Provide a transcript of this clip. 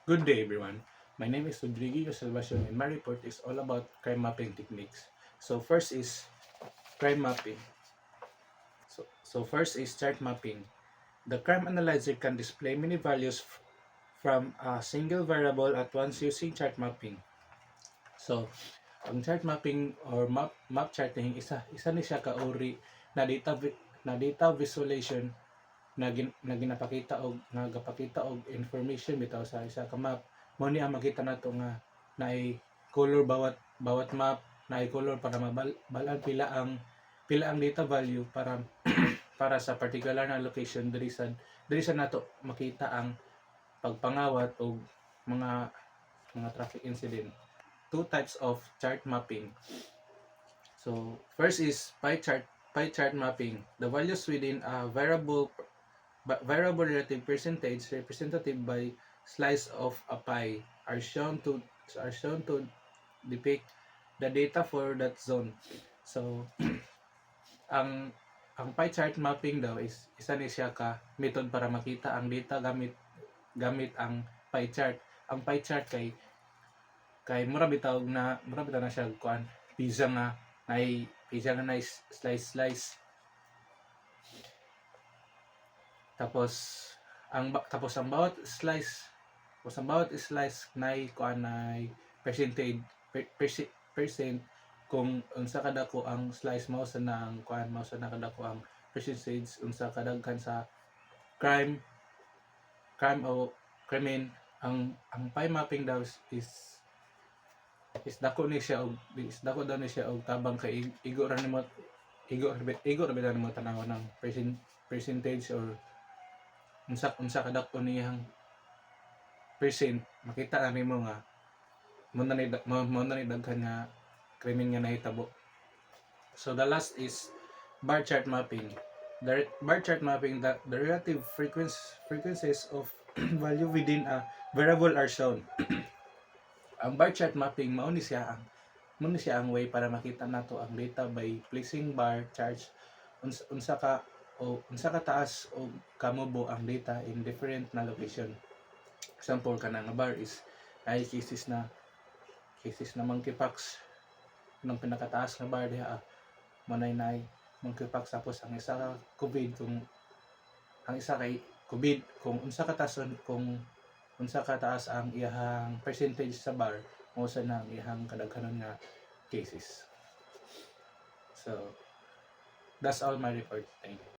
Good day, everyone. My name is Rodrigo Salvacion, and my report is all about crime mapping techniques. So first is crime mapping. So first is chart mapping. The crime analyzer can display many values from a single variable at once using chart mapping. So ang chart mapping or map charting isa ni siya ka uri na data visualization na ginapakita og nagapakita og information bitaw sa isa ka map. Mao ni ang makita nato nga naay color bawat map, naay color para mabalan pila ang data value para para sa particular na location diri sa nato makita ang pagpangawat og mga traffic incident. Two types of chart mapping. So first is pie chart mapping. The values within a variable relative percentage representative by slice of a pie are shown to depict the data for that zone. So ang pie chart mapping daw is isa ni siya ka method para makita ang data gamit ang pie chart. Ang pie chart kay mura bitaw na siya kuan pizza nga nay slice. Tapos ang bawat slice nay kuan nay percent kung unsa kadako ang slice mao sa na ang kuan mao sa kadako ang percentage unsa kadaghan sa crime o krimen. Ang pie mapping daw is dako daw ni siya og tabang kay igo ra nimo tanaw ng percentage or unsa kadako niyang percent makita na nimo nga mo na ni daghan nga krimen nga nahitabo. So the last is bar chart mapping. The bar chart mapping, the relative frequencies of value within a variable are shown. Ang bar chart mapping mao ni siya ang way para makita nato ang data by placing bar charts unsa ka taas o kamubo ang data in different na location. Example kana nga bar is ay cases na monkeypox nang pinakataas nga bar diha manay monkeypox. Tapos ang isa ka COVID kung unsa ka taas ang iyang percentage sa bar mo sa nang iyang kadaghanon nga cases. So that's all my report. Thank you.